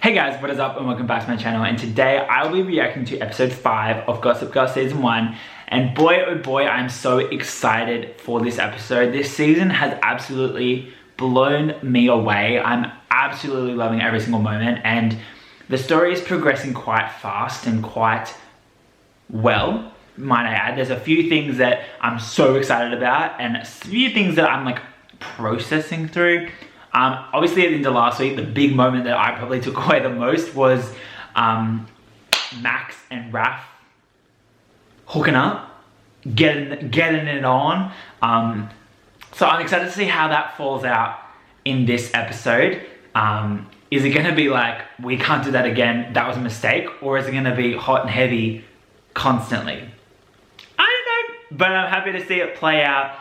Hey guys, what is up and welcome back to my channel, and today I'll be reacting to episode 5 of Gossip Girl season 1, and boy oh boy, I'm so excited for this episode. This season has absolutely blown me away. I'm absolutely loving every single moment, and the story is progressing quite fast and quite well, might I add. There's a few things that I'm so excited about and a few things that I'm like processing through. Obviously at the end of last week, the big moment that I probably took away the most was Max and Raph hooking up, getting it on. So I'm excited to see how that falls out in this episode. Is it gonna be like, we can't do that again, that was a mistake? Or is it gonna be hot and heavy constantly? I don't know, but I'm happy to see it play out.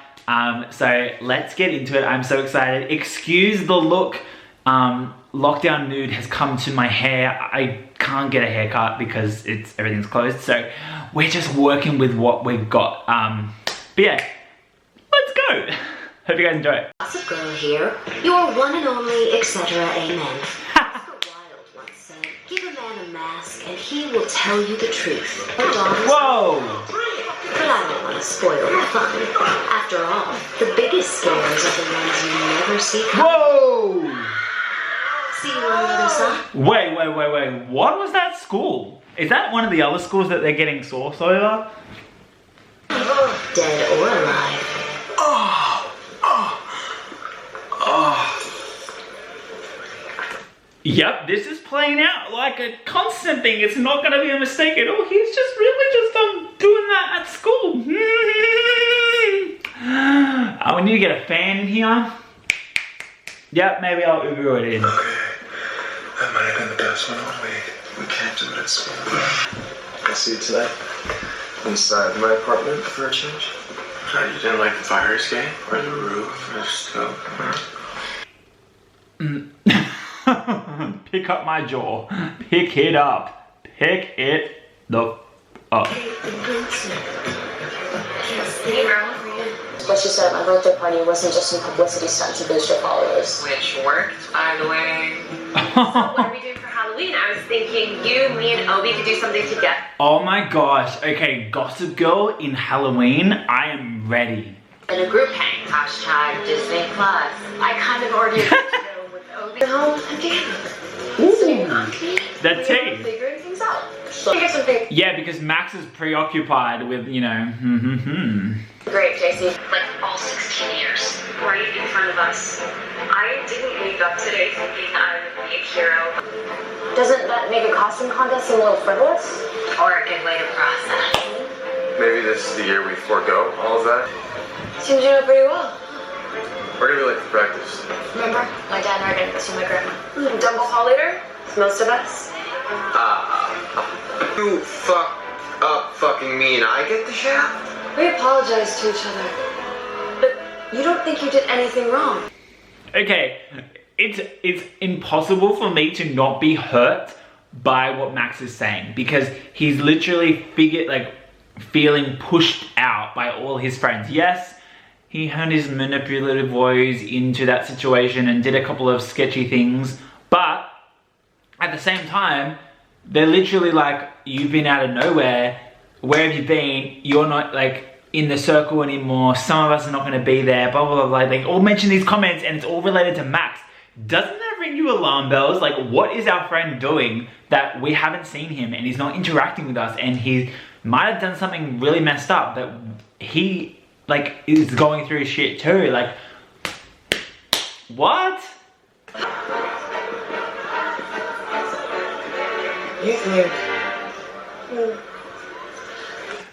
So let's get into it. I'm so excited. Excuse the look. Lockdown nude has come to my hair. I can't get a haircut because everything's closed. So we're just working with what we've got. But yeah, let's go. Hope you guys enjoy it. Gossip Girl here, your one and only, etc. Amen. Oscar Wilde once said, give a man a mask and he will tell you the truth. Whoa! But I don't want to spoil the fun. After all, the biggest scares are the ones you never see coming. Whoa! See you on the other side. Wait. What was that school? Is that one of the other schools that they're getting sauce over? Dead or alive. Yep, this is playing out like a constant thing. It's not gonna be a mistake at all. He's just really just doing that at school. We need to get a fan in here. Yep, maybe I'll Uber it in. Okay, that might have been the best one. We can't do it at school. I'll see you tonight inside my apartment for a change. Sorry, you didn't like the fire escape or the roof or the stove? Pick up my jaw. Pick it up. Pick it the up. What she said at my birthday party wasn't just some publicity stunt to boost your followers. Which worked, by the way. So what are we doing for Halloween? I was thinking you, me, and Obi could do something together. Oh my gosh. Okay, Gossip Girl in Halloween. I am ready. In a group hang. Hashtag Disney Plus. I kind of already agreed to go with Obi. No, I'm together. That tea. Figuring things out. Think of something. Yeah, because Max is preoccupied with, you know, Great, JC. Like all 16 years, right in front of us. I didn't wake up today thinking I would be a hero. Doesn't that make a costume contest seem a little frivolous? Or a good way to process. Maybe this is the year we forego all of that. Seems you know pretty well. We're gonna be late for practice. Remember? My dad and I are gonna go see my grandma. Double hall later? It's most of us. You fucked up fucking me and I get the shaft? We apologize to each other. But you don't think you did anything wrong. Okay, it's impossible for me to not be hurt by what Max is saying, because he's literally feeling pushed out by all his friends. Yes, he had his manipulative ways into that situation and did a couple of sketchy things, but at the same time, they're literally like, you've been out of nowhere, where have you been? You're not like in the circle anymore, some of us are not gonna be there, blah, blah, blah. They all mention these comments and it's all related to Max. Doesn't that ring you alarm bells? Like, what is our friend doing that we haven't seen him and he's not interacting with us, and he might have done something really messed up that he like is going through shit too? Like, what? You think?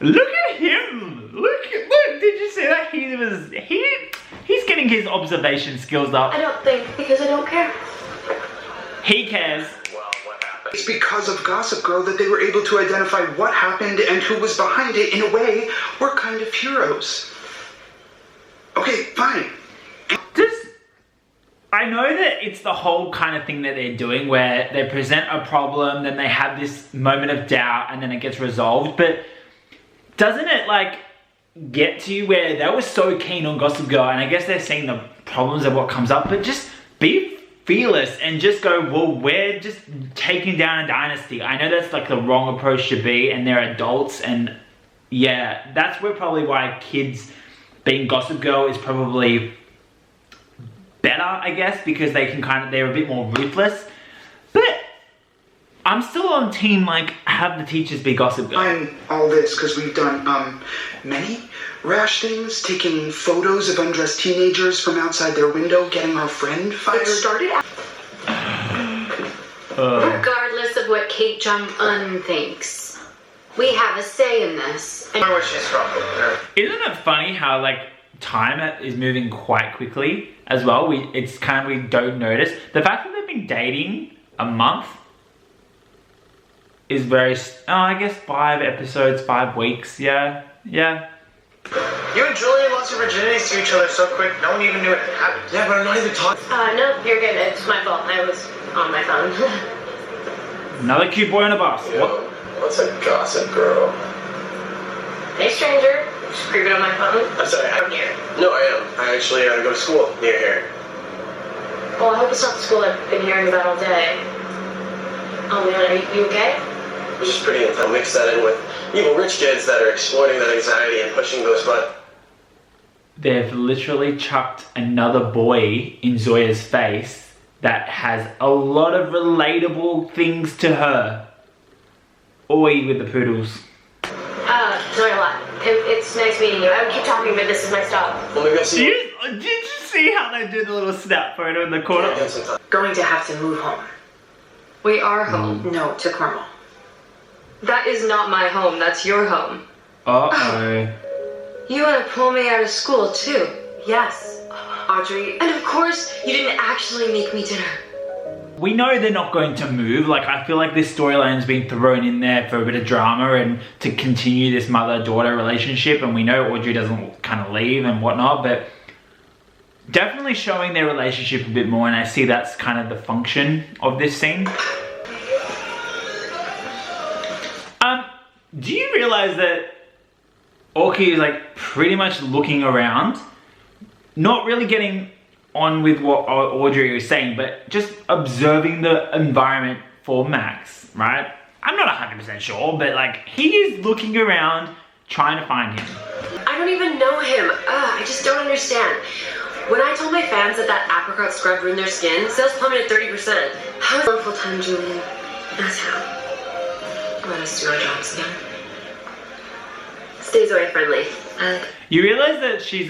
Look at him! Look, did you see that? He's getting his observation skills up. I don't think, because I don't care. He cares. Well, what happened? It's because of Gossip Girl that they were able to identify what happened and who was behind it. In a way, we're kind of heroes. Okay, fine. I know that it's the whole kind of thing that they're doing where they present a problem, then they have this moment of doubt, and then it gets resolved, but doesn't it like get to you where they were so keen on Gossip Girl, and I guess they're seeing the problems of what comes up, but just be fearless and just go, well, we're just taking down a dynasty. I know that's like the wrong approach to be, and they're adults, and yeah, that's where probably why kids being Gossip Girl is probably better, I guess, because they can they're a bit more ruthless. But I'm still on team, like, have the teachers be Gossip Girl. I'm all this because we've done, many rash things, taking photos of undressed teenagers from outside their window, getting our friend fired. It started out. Regardless of what Kate Jong-un thinks, we have a say in this. And Where she's from. Isn't it funny how, like, time is moving quite quickly as well? It's kind of, we don't notice. The fact that they've been dating a month is very, I guess 5 episodes, 5 weeks, yeah. You and Julian lost your virginities to each other so quick, no one even knew it happened. Yeah, but I'm not even talking. no, you're good. It's my fault. I was on my phone. Another cute boy on a bus. What? What's a Gossip Girl? Hey, stranger. Just creeping on my phone. I'm sorry, I'm here. No, I am. I actually go to school near here. Well, I hope it's not the school I've been hearing about all day. Oh, man, are you okay? It's just pretty intense. Mix that in with evil rich kids that are exploiting that anxiety and pushing those buttons. They've literally chucked another boy in Zoya's face that has a lot of relatable things to her. Oi with the poodles. Zoya Lot. It's nice meeting you. I would keep talking, but this is my stop. Well, maybe I'll see you. Did you see how they did the little snap photo in the corner? Going to have to move home. We are home. No, to Cornwall. That is not my home. That's your home. Uh-oh. You want to pull me out of school, too? Yes, Audrey. And of course, you didn't actually make me dinner. We know they're not going to move. Like, I feel like this storyline's been thrown in there for a bit of drama and to continue this mother-daughter relationship. And we know Audrey doesn't kind of leave and whatnot, but definitely showing their relationship a bit more. And I see that's kind of the function of this scene. Do you realize that Orky is like pretty much looking around, not really getting on with what Audrey was saying, but just observing the environment for Max, right? I'm not 100% sure, but like he is looking around trying to find him. I don't even know him. I just don't understand. When I told my fans that apricot scrub ruined their skin, sales plummeted 30%. How is it full-time, Julian? That's how. Let us do our jobs again. Stay Zoya friendly. You realize that she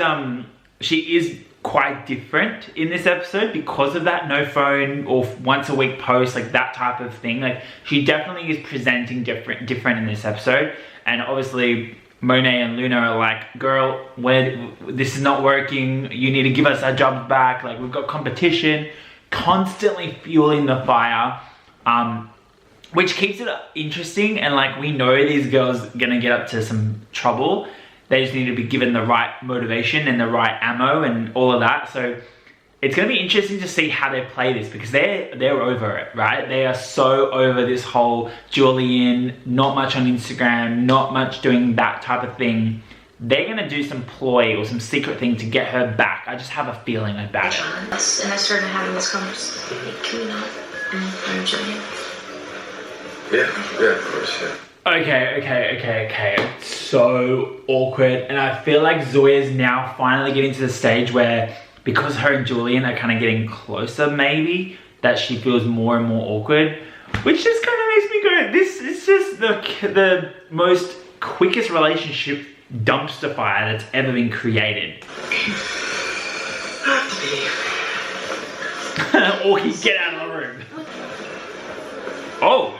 is quite different in this episode because of that no phone or once a week post, like that type of thing. Like she definitely is presenting different in this episode. And obviously Monet and Luna are like, girl, this is not working. You need to give us our jobs back. Like we've got competition, constantly fueling the fire. Which keeps it interesting, and like we know these girls gonna get up to some trouble. They just need to be given the right motivation and the right ammo and all of that. So it's gonna be interesting to see how they play this because they're over it, right? They are so over this whole Julian, not much on Instagram, not much doing that type of thing. They're gonna do some ploy or some secret thing to get her back. I just have a feeling about it. And I started having this conversation. Can we not? I'm Julian. Yeah, of course, yeah. Okay. It's so awkward. And I feel like Zoya's now finally getting to the stage where, because her and Julian are kind of getting closer maybe, that she feels more and more awkward. Which just kind of makes me go, this is just the most quickest relationship dumpster fire that's ever been created. Orky, get out of the room. Oh.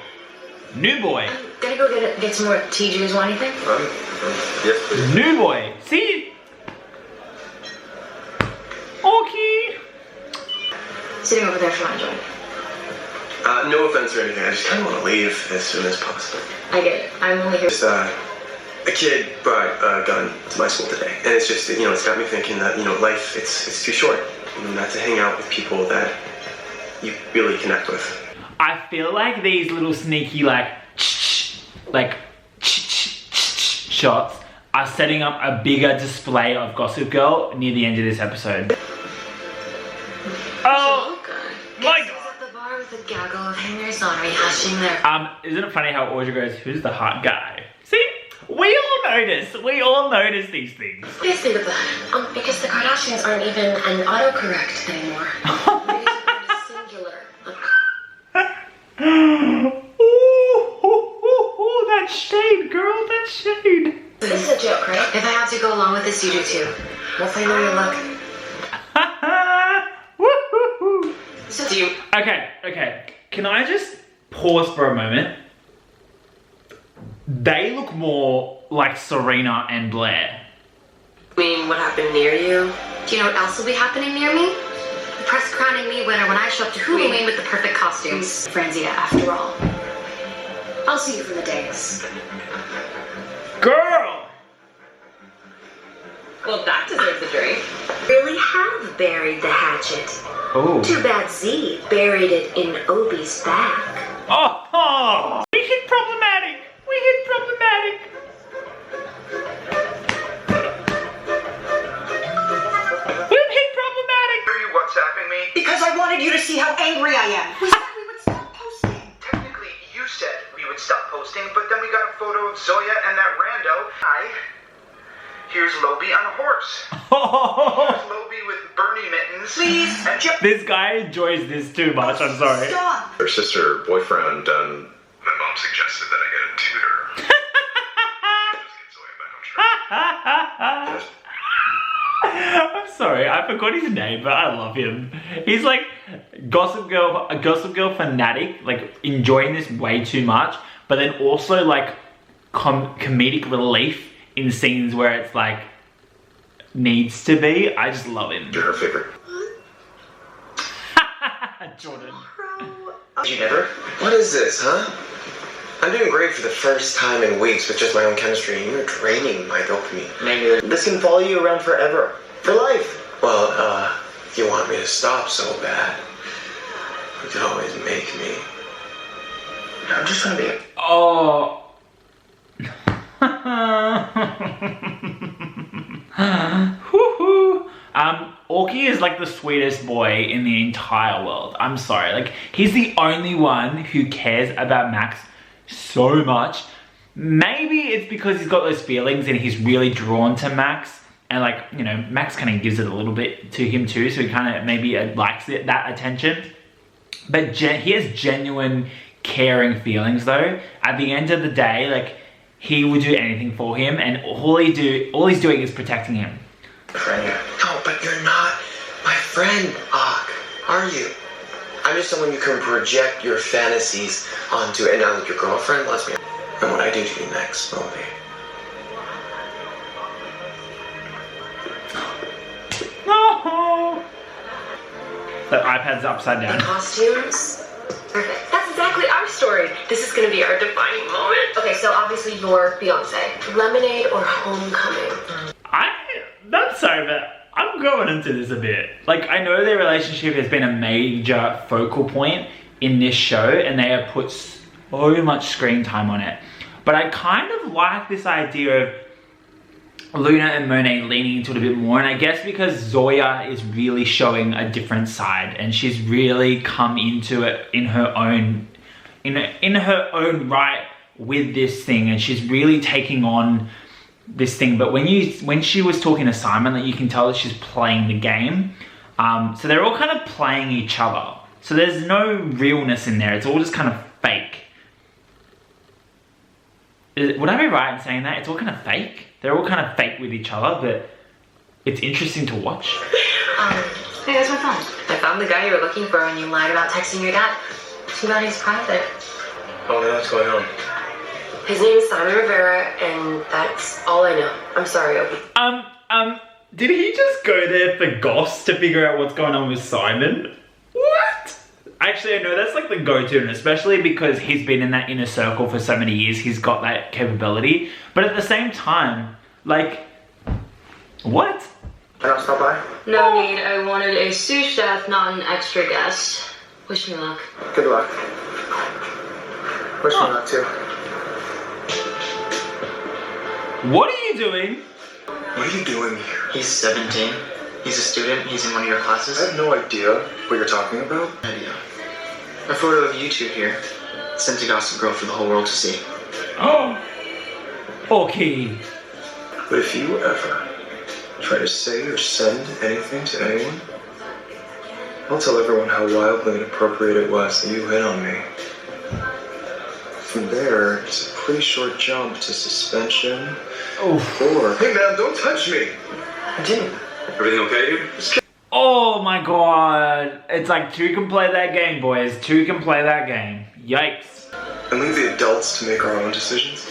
New boy. Gotta go get some more tea. Do you guys want anything? Yes, please. New boy. See? Okay. Sitting over there if you want to join. No offense or anything. I just kind of want to leave as soon as possible. I get it. I'm only here. Just, a kid brought a gun to my school today. And it's just, it's got me thinking that, life, it's too short. Not to hang out with people that you really connect with. I feel like these little sneaky shots are setting up a bigger display of Gossip Girl near the end of this episode. Oh, my The gaggle of hangers on rehashing their. Isn't it funny how Audrey goes, who's the hot guy? See? We all notice these things. What do you think of that? Because the Kardashians aren't even an autocorrect anymore. Singular. Ooh, that shade, girl, that shade. This is a joke, right? If I have to go along with this, you do too. Once I know your look. So do you... Okay. Can I just pause for a moment? They look more like Serena and Blair. I mean, what happened near you? Do you know what else will be happening near me? The press crowning me winner when I show up to Halloween with the perfect costumes. Franzia, after all. I'll see you from the dais. Girl! Well, that deserves a drink. Really have buried the hatchet. Oh. Too bad Z buried it in Obi's back. Oh! We hit problematic! Are you WhatsApping me? Because I wanted you to see how angry I am. We said we would stop posting. Technically, you said we would stop posting, but then we got a photo of Zoya and that rando. Here's Lobi on a horse. Here's Lobi with Bernie mittens. Please, This guy enjoys this too much, I'm sorry. stop. Her sister, boyfriend, my mom suggested that I get a tutor. Just get Zoya back on track. I'm sorry, I forgot his name, but I love him. He's like a Gossip Girl fanatic, like enjoying this way too much, but then also like comedic relief in scenes where it's like needs to be. I just love him. You're her favorite. Jordan. Did you never? What is this, huh? I'm doing great for the first time in weeks with just my own chemistry, and you're draining my dopamine. Maybe this can follow you around forever. For life. Well, if you want me to stop so bad, you can always make me. I'm just trying to be Oh. Woohoo. Orky is like the sweetest boy in the entire world. I'm sorry. Like, he's the only one who cares about Max so much. Maybe it's because he's got those feelings and he's really drawn to Max. And like, you know, Max kind of gives it a little bit to him too. So he kind of maybe likes it, that attention. But he has genuine caring feelings though. At the end of the day, like, he would do anything for him. And all he's doing is protecting him. friend. No, but you're not my friend, Ak, are you? I'm just someone you can project your fantasies onto, and now that your girlfriend lets me, and what I do to you next, Moby. No. The iPad's upside down. Costumes? Perfect. That's exactly our story. This is gonna be our defining moment. Okay, so obviously you're Beyonce. Lemonade or Homecoming? I'm sorry, but I'm going into this a bit. Like, I know their relationship has been a major focal point in this show, and they have put so much screen time on it. But I kind of like this idea of Luna and Monet leaning into it a bit more, and I guess because Zoya is really showing a different side, and she's really come into it in her own right with this thing, and she's really taking on this thing. But when she was talking to Simon, that you can tell that she's playing the game. So they're all kind of playing each other. So there's no realness in there. It's all just kind of fake. Would I be right in saying that? It's all kind of fake? They're all kind of fake with each other, but it's interesting to watch. Hey, that's my phone. I found the guy you were looking for when you lied about texting your dad. Too bad he's private. Oh no, what's going on? His name is Simon Rivera, and that's all I know. I'm sorry, Opie. Did he just go there for goss to figure out what's going on with Simon? What? Actually, I know that's like the go-to, and especially because he's been in that inner circle for so many years, he's got that capability. But at the same time, like, what? Can I stop by? No need. I wanted a sous chef, not an extra guest. Wish me luck. Good luck. Wish me luck too. What are you doing? What are you doing here? He's 17. He's a student. He's in one of your classes. I have no idea what you're talking about. Idea. A photo of you two here. Sent to Gossip Girl for the whole world to see. Oh. Okay. But if you ever try to say or send anything to anyone, I'll tell everyone how wildly inappropriate it was that you hit on me. From there, it's a pretty short jump to suspension. Oh. Or, hey man, don't touch me! I didn't. Everything okay here? Oh my god. It's like two can play that game, boys. Two can play that game. Yikes. And leave the adults to make our own decisions.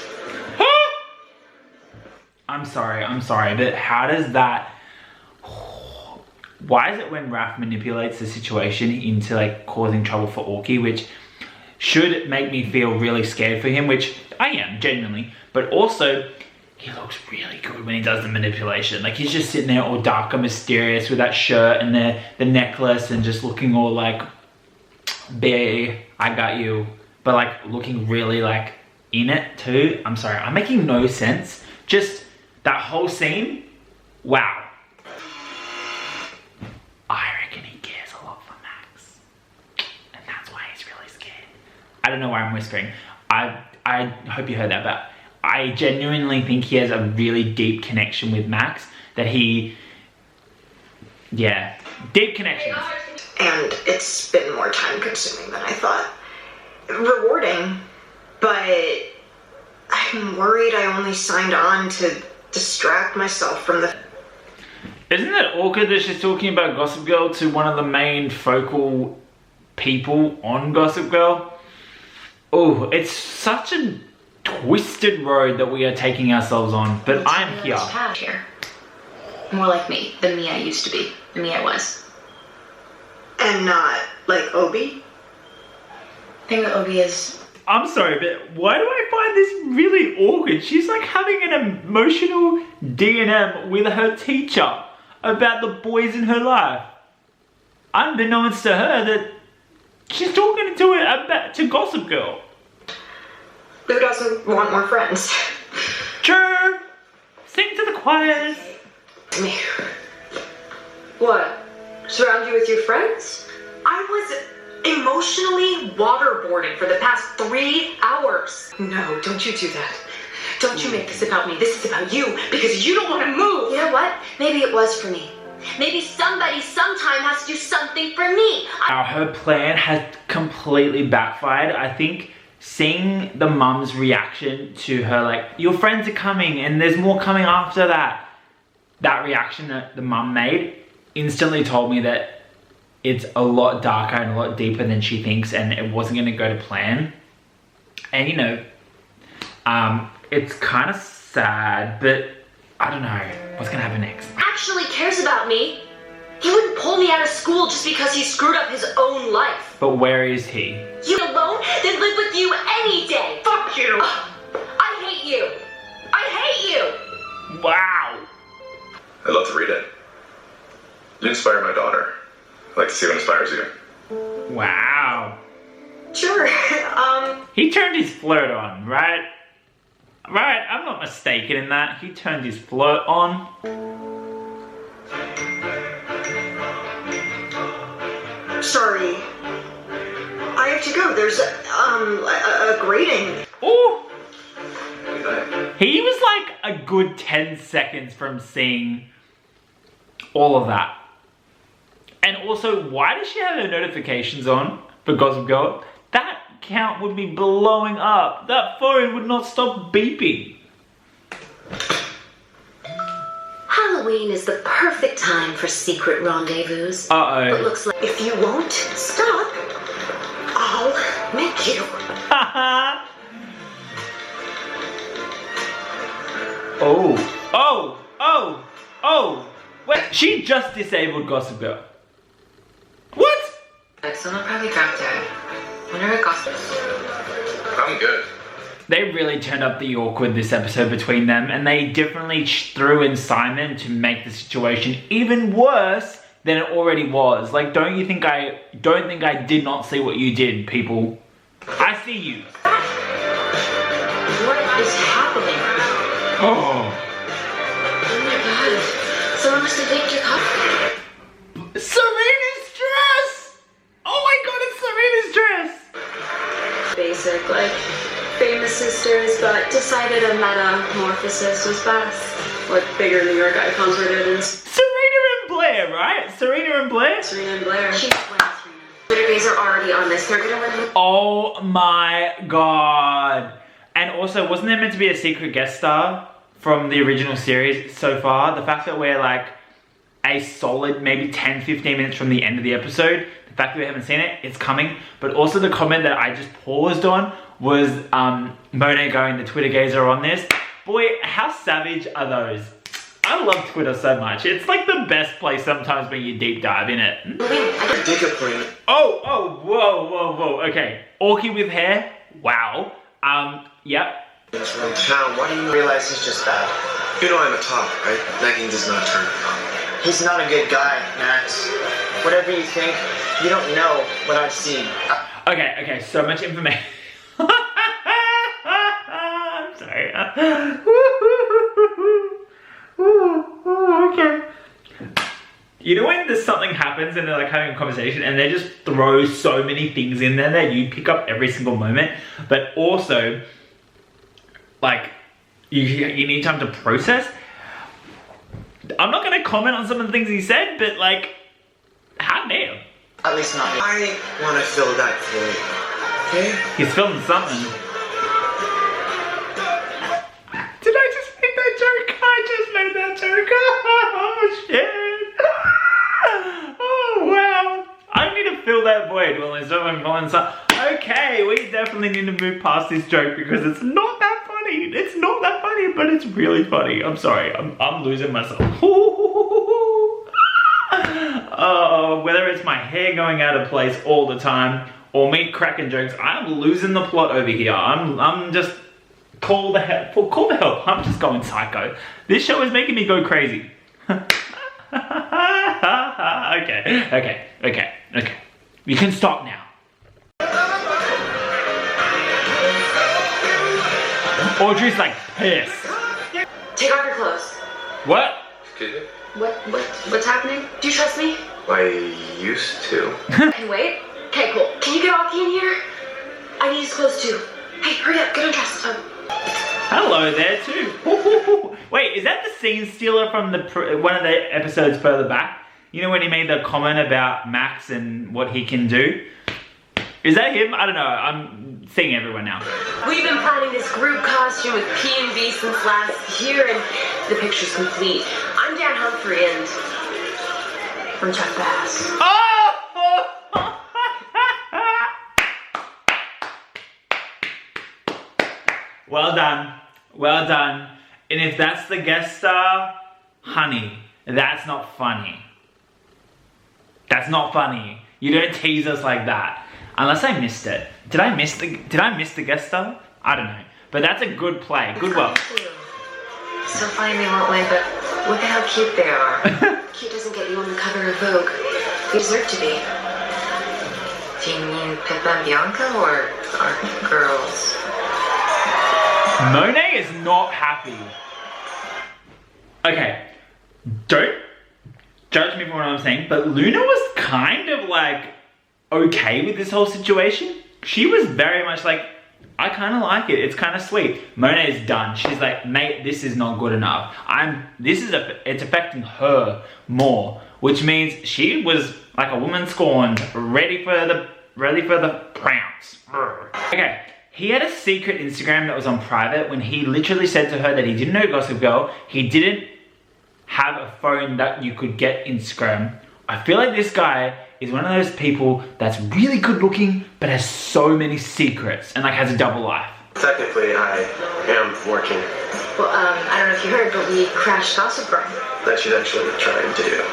I'm sorry, but how does that... Why is it when Raph manipulates the situation into like causing trouble for Orky, which should make me feel really scared for him, which I am, genuinely, but also he looks really good when he does the manipulation. Like he's just sitting there all dark and mysterious with that shirt and the necklace and just looking all like, bae, I got you, but like looking really like in it too. I'm sorry, I'm making no sense. Just that whole scene, wow. I reckon he cares a lot for Max. And that's why he's really scared. I don't know why I'm whispering. I hope you heard that, but I genuinely think he has a really deep connection with Max. That he, yeah, deep connection. And it's been more time consuming than I thought. Rewarding, but I'm worried I only signed on to distract myself from the... Isn't it awkward that she's talking about Gossip Girl to one of the main focal people on Gossip Girl? Oh, it's such a twisted road that we are taking ourselves on, but I'm here. More like me, the me I used to be, the me I was. And not like Obi? I think that Obi is... I'm sorry, but why do I find this really awkward? She's like having an emotional D&M with her teacher about the boys in her life. Unbeknownst to her that she's talking to it about to Gossip Girl. Who doesn't want more friends? True. Sing to the choirs. Me. What? Surround you with your friends? I was Emotionally waterboarding for the past 3 hours. No, don't you do that. Don't you make this about me. This is about you because you don't want to move. You know what? Maybe it was for me. Maybe somebody sometime has to do something for me. Now her plan has completely backfired. I think seeing the mum's reaction to her, like, your friends are coming and there's more coming after that. That reaction that the mum made instantly told me that it's a lot darker and a lot deeper than she thinks, and it wasn't going to go to plan. And you know, it's kind of sad, but I don't know what's going to happen next. Actually cares about me. He wouldn't pull me out of school just because he screwed up his own life. But where is he? You alone? Then live with you any day. Fuck you. I hate you. I hate you. Wow. I'd love to read it. You inspire my daughter. I'd like to see what inspires you. Wow. Sure. He turned his flirt on, right? Right, I'm not mistaken in that. He turned his flirt on. Sorry. I have to go. There's a grading. Ooh. He was like a good 10 seconds from seeing all of that. And also, why does she have her notifications on for Gossip Girl? That count would be blowing up. That phone would not stop beeping. Halloween is the perfect time for secret rendezvous. Uh-oh. But looks like If you won't stop, I'll make you. Oh. Wait, she just disabled Gossip Girl. What? Someone probably dropped out. Wonder what Gossip... I'm good. They really turned up the awkward this episode between them, and they definitely threw in Simon to make the situation even worse than it already was. Like, don't think I did not see what you did, people. I see you. what is happening? Oh. Oh my god. Someone must have faked your coffee. Serena's dress! Oh my god, it's Serena's dress! basic, like famous sisters, but decided a metamorphosis was best. Like bigger New York icons were there than Serena and Blair, right? Serena and Blair? Serena and Blair. She's playing Serena. Twitter gays are already on this. They're gonna win. Oh my god. And also, wasn't there meant to be a secret guest star from the original series so far? The fact that we're like a solid maybe 10-15 minutes from the end of the episode, the fact that we haven't seen it, it's coming. But also the comment that I just paused on was Monet going, the Twitter gays are on this. Boy, how savage are those? I love Twitter so much. It's like the best place sometimes when you deep dive in it. I dig a point. Whoa. Okay, Orky with hair, wow. Yep. He's from town. Why do you realize he's just bad? You know I'm a top, right? Nagging does not turn me on. He's not a good guy, Max. Whatever you think, you don't know what I've seen. Okay, so much information. I'm sorry. Okay. You know when there's something happens and they're like having a conversation and they just throw so many things in there that you pick up every single moment, but also like you need time to process. I'm not gonna comment on some of the things he said, but like, hot damn. At least not me. I want to fill that void. Okay? He's filming something. Did I just make that joke? I just made that joke. Oh shit. Oh wow. I need to fill that void while there's someone calling something. Okay, we definitely need to move past this joke because it's not that funny. It's not that funny, but it's really funny. I'm sorry. I'm losing myself. Whether it's my hair going out of place all the time or me cracking jokes, I'm losing the plot over here. I'm just call the help. I'm just going psycho. This show is making me go crazy. Okay. You can stop now. Audrey's like pissed. Take off your clothes. What? Excuse me? What's happening? Do you trust me? I used to. Can wait? Okay, cool. Can you get Rocky in here? I need his clothes too. Hey, hurry up, get undressed. Hello there too. Wait, is that the scene stealer from one of the episodes further back? You know when he made the comment about Max and what he can do? Is that him? I don't know. I'm seeing everyone now. We've been planning this group costume with P&V since last year, and the picture's complete. I'm Dan Humphrey, and I'm Chuck Bass. Oh! Well done. And if that's the guest star, honey, that's not funny. That's not funny. You don't tease us like that. Unless I missed it. Did I miss the guest star? I don't know. But that's a good play. Good work. So funny they won't win, but look at how cute they are. Cute doesn't get you on the cover of Vogue. You deserve to be. Do you mean Pippa and Bianca or our girls? Monet is not happy. Okay, don't judge me for what I'm saying, but Luna was kind of like okay with this whole situation. She was very much like, I kind of like it. It's kind of sweet. Monet's done. She's like, mate, this is not good enough. It's affecting her more, which means she was like a woman scorned, ready for the prounce. Okay. He had a secret Instagram that was on private when he literally said to her that he didn't know Gossip Girl. He didn't have a phone that you could get Instagram. I feel like this guy is one of those people that's really good looking but has so many secrets and like has a double life. Technically, I am working. Well, I don't know if you heard, but we crashed Gossip Girl. That she's actually trying to do.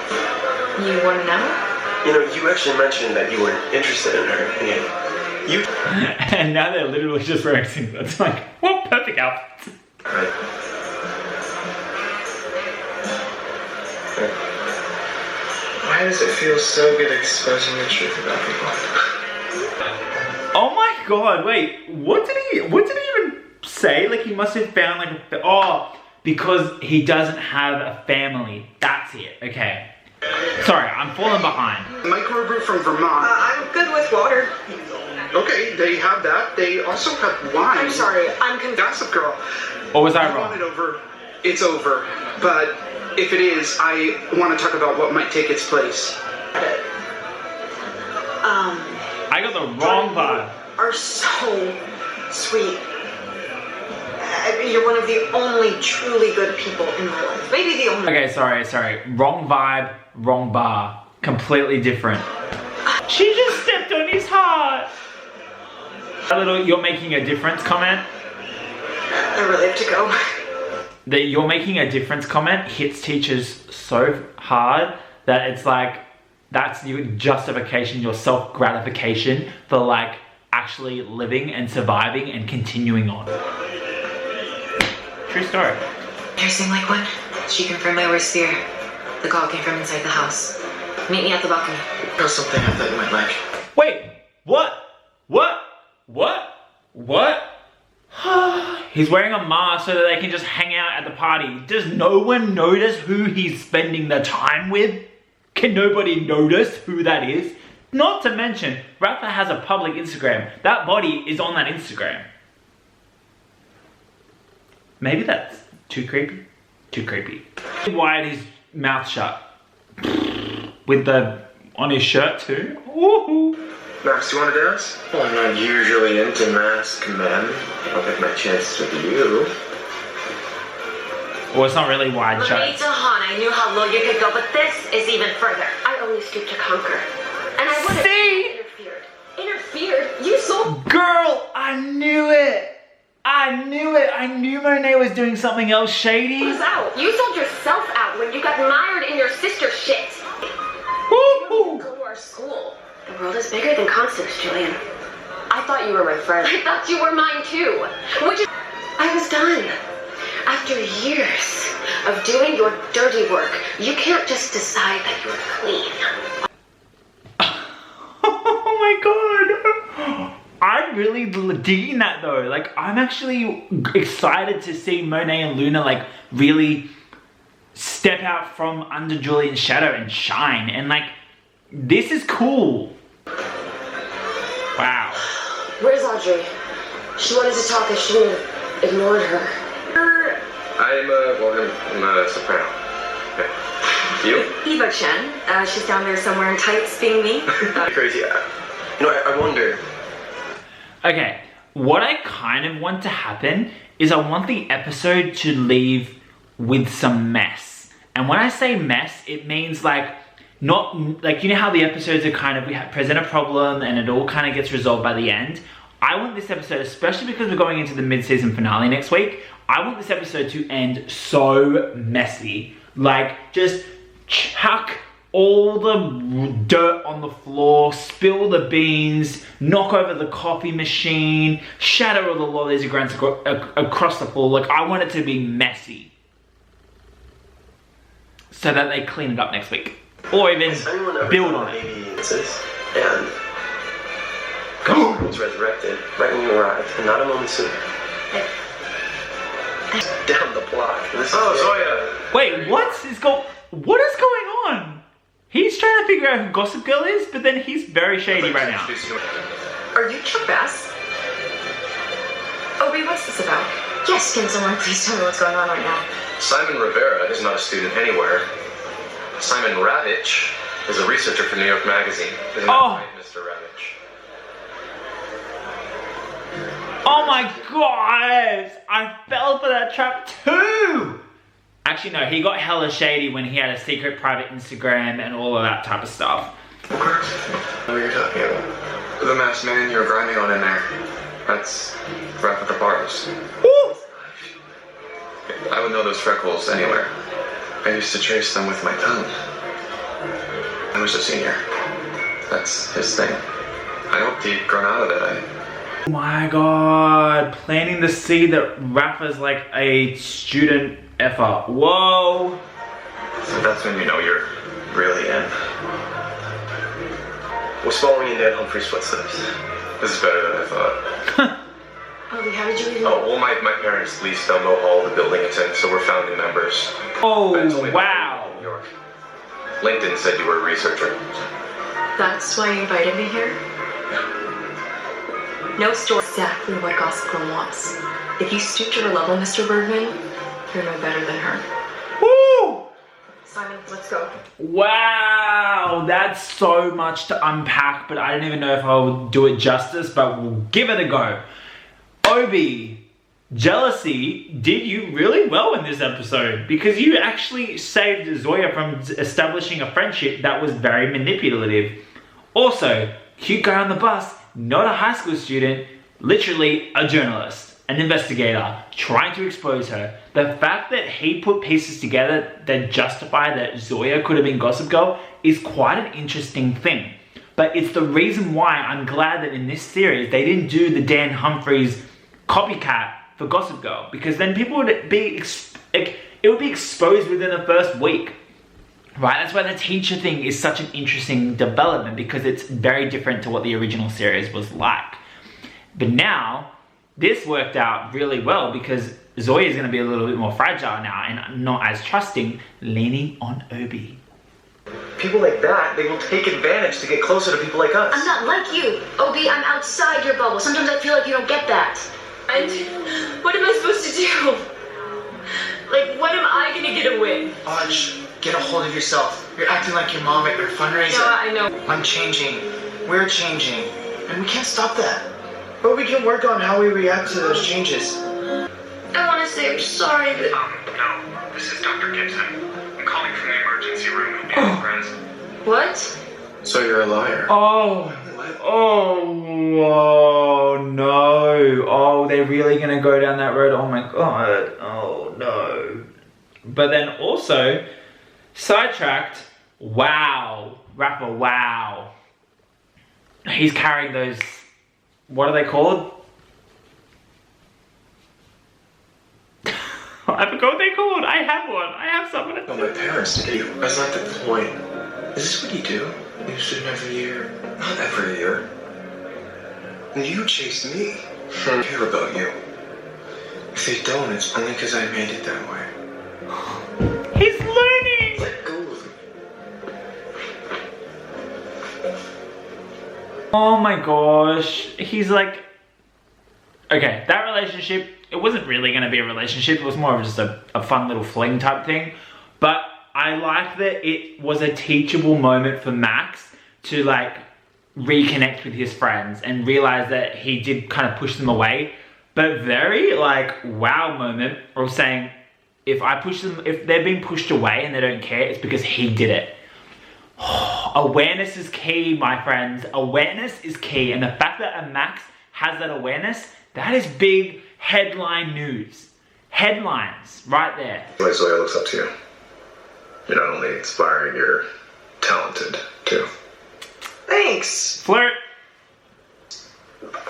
You want to know? You know, you actually mentioned that you weren't interested in her. And now they're literally just wearing singlets. Like, what perfect outfits. Right. Why does it feel so good exposing the truth about people? Oh my god, wait, what did he even say? Like he must have found like because he doesn't have a family. That's it, okay. Sorry, I'm falling behind. Microbrew from Vermont. I'm good with water. Okay, they have that. They also have wine. I'm sorry, I'm confused. Gossip Girl. Or was I You want wrong? it over? It's over. But if it is, I want to talk about what might take its place. I got the wrong vibe. Are so sweet. You're one of the only truly good people in my life. Maybe the only. Okay, sorry. Wrong vibe, wrong bar. Completely different. She just stepped on his heart. A little "you're making a difference" comment. I really have to go. The "you're making a difference" comment hits teachers so hard that it's like, that's your justification, your self-gratification for like actually living and surviving and continuing on. True story. Nursing like one. She confirmed my worst fear. The call came from inside the house. Meet me at the balcony. There's something I thought you might like. Wait, what? He's wearing a mask so that they can just hang out at the party. Does no one notice who he's spending the time with? Can nobody notice who that is? Not to mention, Rafa has a public Instagram. That body is on that Instagram. Maybe that's too creepy. Too creepy. He wired his mouth shut. With the, on his shirt too. Woohoo. Max, do you want to dance? Well, I'm not usually into mask men. I'll get my chances with you. Well, it's not really wide shut. Lisa Han, I knew how low you could go, but this is even further. I only stooped to conquer. And I would have interfered. Interfered? You sold. Girl, I knew it. I knew Monet was doing something else shady. Was out. You sold yourself out when you got mired in your sister's shit. Woo-hoo. Go to our school. The world is bigger than Constance, Julian. I thought you were my friend. I thought you were mine too. Which is. I was done. After years of doing your dirty work, you can't just decide that you're clean. Oh my god. I'm really digging that though. Like, I'm actually excited to see Monet and Luna like really step out from under Julian's shadow and shine. And like, this is cool. Wow. Where's Audrey? She wanted to talk. I shouldn't have ignored her. I'm a soprano. Okay. You? Eva Chen. She's down there somewhere in tights being me. Crazy. I wonder. Okay, what I kind of want to happen is I want the episode to leave with some mess. And when I say mess, it means like, not like, you know how the episodes are kind of, we present a problem and it all kind of gets resolved by the end. I want this episode, especially because we're going into the mid-season finale next week, I want this episode to end so messy. Like, just chuck all the dirt on the floor, spill the beans, knock over the coffee machine, shatter all the lollies and grants across the floor. Like, I want it to be messy. So that they clean it up next week. Or even build on it. Maybe it's this. And God was resurrected right when you arrived, and not a moment sooner. Down the block. Zoya! Wait, what is going on? He's trying to figure out who Gossip Girl is, but then he's very shady right now. Are you Chuck Bass? Obi, what's this about? Yes, can someone please tell me what's going on right now? Simon Rivera is not a student anywhere. Simon Ravitch is a researcher for New York Magazine. Isn't that right, Mr. Ravitch? Oh my god! I fell for that trap too! Actually, no, he got hella shady when he had a secret private Instagram and all of that type of stuff. Of course. What are you talking about? The masked man you're grinding on in there. That's Rafa the Barbs. Woo! I would know those freckles anywhere. I used to trace them with my tongue. I was a senior. That's his thing. I hoped he'd grown out of it. Oh my god, planting the seed that Rafa's like a student effer. Whoa! So that's when you know you're really in. Was following in Dan Humphrey's footsteps. This is better than I thought. Obi, how did you even... Oh, well, my parents leased down the hall the building it's in, so we're founding members. Oh, Mentally, wow. New York. LinkedIn said you were a researcher. That's why you invited me here? No story. Exactly what Gossip Girl wants. If you stoop to her level, Mr. Bergman, you're no better than her. Woo! Simon, let's go. Wow, that's so much to unpack, but I don't even know if I'll do it justice, but we'll give it a go. Obi, jealousy did you really well in this episode because you actually saved Zoya from establishing a friendship that was very manipulative. Also, cute guy on the bus, not a high school student, literally a journalist, an investigator, trying to expose her. The fact that he put pieces together that justify that Zoya could have been Gossip Girl is quite an interesting thing. But it's the reason why I'm glad that in this series they didn't do the Dan Humphries copycat for Gossip Girl, because then people would be, it would be exposed within the first week. Right, that's why the teacher thing is such an interesting development, because it's very different to what the original series was like. But now, this worked out really well because Zoya is going to be a little bit more fragile now and not as trusting, leaning on Obi. People like that, they will take advantage to get closer to people like us. I'm not like you, Obi. I'm outside your bubble. Sometimes I feel like you don't get that. And what am I supposed to do? Like, what am I gonna get a win? Arch, get a hold of yourself. You're acting like your mom at your fundraiser. No, I know. I'm changing. We're changing. And we can't stop that. But we can work on how we react to those changes. I want to say I'm sorry, but... No. This is Dr. Gibson. I'm calling from the emergency room. He'll be with friends. What? So you're a liar. Oh no. Oh, they're really gonna go down that road. Oh my god. Oh no. But then also, sidetracked, wow. Rapper, wow. He's carrying those, what are they called? I forgot what they're called. I have one. I have someone. Oh, my parents did you. That's not the point. Is this what you do? You student every year. Not every year. You chased me. I care about you. If they don't, it's only because I made it that way. He's learning! Let go of me. Oh my gosh. He's like... Okay, that relationship, it wasn't really going to be a relationship. It was more of just a fun little fling type thing. But I like that it was a teachable moment for Max to like reconnect with his friends and realize that he did kind of push them away. But very like wow moment of saying, if I push them, if they're being pushed away and they don't care, it's because he did it. Awareness is key, my friends. Awareness is key. And the fact that a Max has that awareness, that is big headline news. Headlines right there. Like Zoya looks up to you. You're not only inspiring, you're talented too. Thanks. Flirt.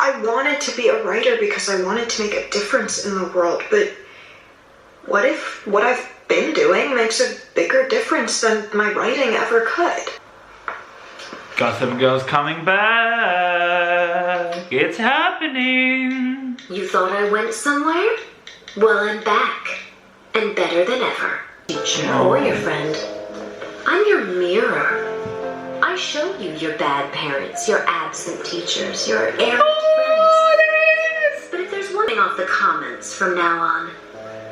I wanted to be a writer because I wanted to make a difference in the world, but what if what I've been doing makes a bigger difference than my writing ever could? Gossip Girl's coming back. It's happening. You thought I went somewhere? Well, I'm back. And better than ever. Teacher or your friend. I'm your mirror. I show you your bad parents, your absent teachers, your errant friends. But if there's one thing off the comments from now on,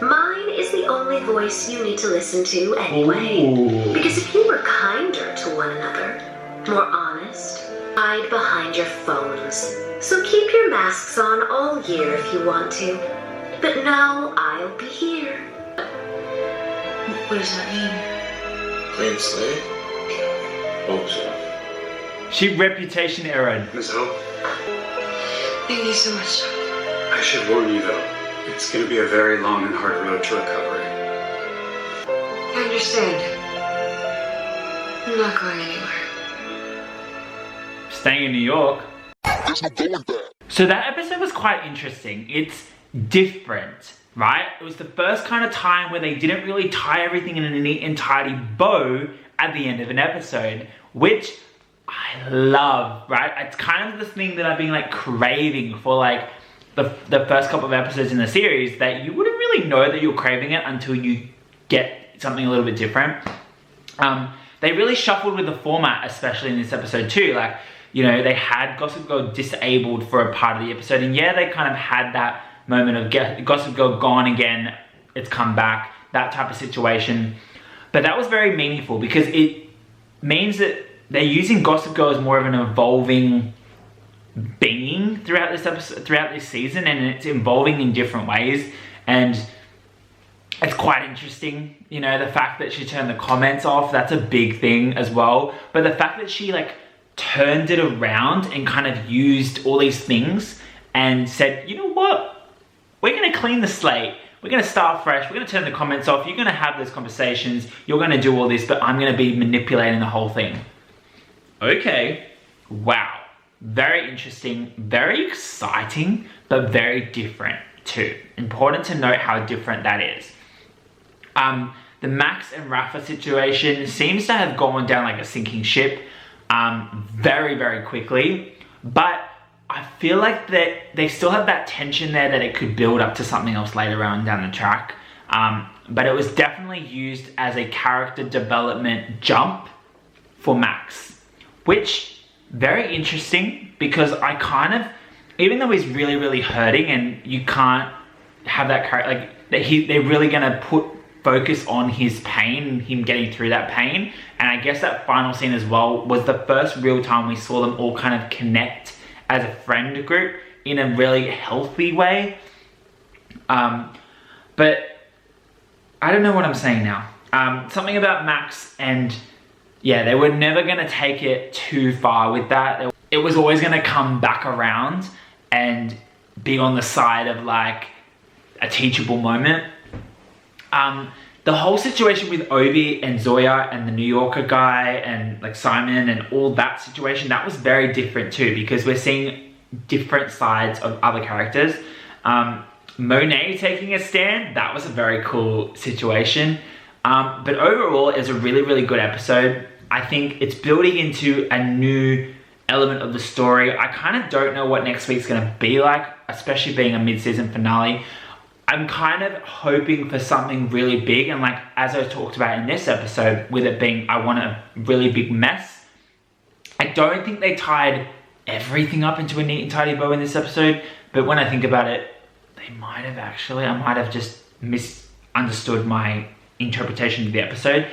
mine is the only voice you need to listen to anyway. Ooh. Because if you were kinder to one another, more honest, hide behind your phones. So keep your masks on all year if you want to. But no, I'll be here. What does that mean? Clean slate? Oh, sure. She reputation error. Ms. Hope, Thank you so much. I should warn you though, it's going to be a very long and hard road to recovery. I understand. I'm not going anywhere. Staying in New York. So that episode was quite interesting. It's different, right? It was the first kind of time where they didn't really tie everything in a neat and tidy bow at the end of an episode, which I love, right? It's kind of this thing that I've been like craving for like the first couple of episodes in the series, that you wouldn't really know that you're craving it until you get something a little bit different. They really shuffled with the format, especially in this episode too. Like, you know, they had Gossip Girl disabled for a part of the episode. And yeah, they kind of had that moment of Gossip Girl gone again, it's come back, that type of situation. But that was very meaningful because it means that they're using Gossip Girl as more of an evolving being throughout this episode, throughout this season, and it's evolving in different ways. And it's quite interesting, you know, the fact that she turned the comments off, that's a big thing as well. But the fact that she like turned it around and kind of used all these things and said, you know what, we're gonna clean the slate, we're gonna start fresh, we're gonna turn the comments off, you're gonna have those conversations, you're gonna do all this, but I'm gonna be manipulating the whole thing. Okay, wow, very interesting, very exciting, but very different too. Important to note how different that is. The Max and Rafa situation seems to have gone down like a sinking ship very, very quickly, but I feel like that they still have that tension there that it could build up to something else later on down the track. But it was definitely used as a character development jump for Max, which very interesting because I kind of, even though he's really, really hurting and you can't have that character, like they're really gonna put focus on his pain, him getting through that pain. And I guess that final scene as well was the first real time we saw them all kind of connect as a friend group in a really healthy way. But I don't know what I'm saying now. Something about Max and yeah, they were never gonna take it too far with that. It was always gonna come back around and be on the side of like a teachable moment. The whole situation with Obi and Zoya and the New Yorker guy and like Simon and all that situation, that was very different too because we're seeing different sides of other characters. Monet taking a stand, that was a very cool situation. But overall, it's a really, really good episode. I think it's building into a new element of the story. I kind of don't know what next week's gonna be like, especially being a mid-season finale. I'm kind of hoping for something really big, and like as I talked about in this episode, with it being I want a really big mess. I don't think they tied everything up into a neat and tidy bow in this episode, but when I think about it, they might have actually. I might have just misunderstood my interpretation of the episode.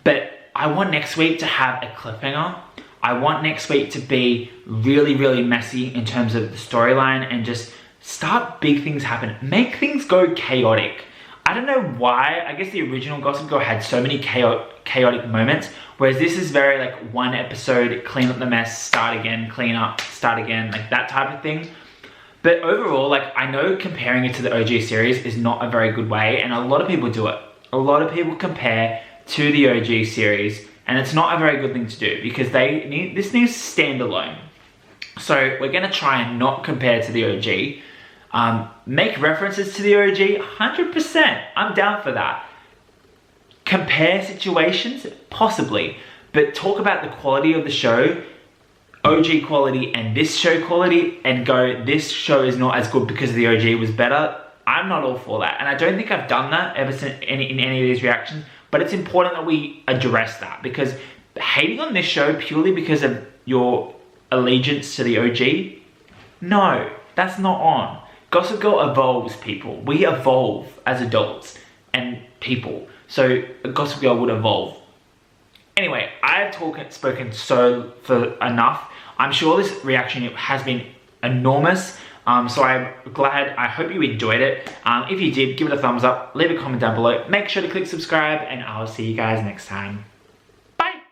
But I want next week to have a cliffhanger. I want next week to be really, really messy in terms of the storyline and just start big things happen. Make things go chaotic. I don't know why. I guess the original Gossip Girl had so many chaotic moments, whereas this is very like one episode, clean up the mess, start again, clean up, start again, like that type of thing. But overall, like I know comparing it to the OG series is not a very good way, and a lot of people do it. A lot of people compare to the OG series, and it's not a very good thing to do because this needs to stand alone. So we're gonna try and not compare to the OG. Make references to the OG, 100%. I'm down for that. Compare situations, possibly, but talk about the quality of the show, OG quality and this show quality, and go, this show is not as good because the OG was better. I'm not all for that, and I don't think I've done that ever since in any of these reactions, but it's important that we address that because hating on this show purely because of your allegiance to the OG, no, that's not on. Gossip Girl evolves, people. We evolve as adults and people. So Gossip Girl would evolve. Anyway, I've spoken for enough. I'm sure this reaction has been enormous. So I'm glad, I hope you enjoyed it. If you did, give it a thumbs up, leave a comment down below. Make sure to click subscribe, and I'll see you guys next time.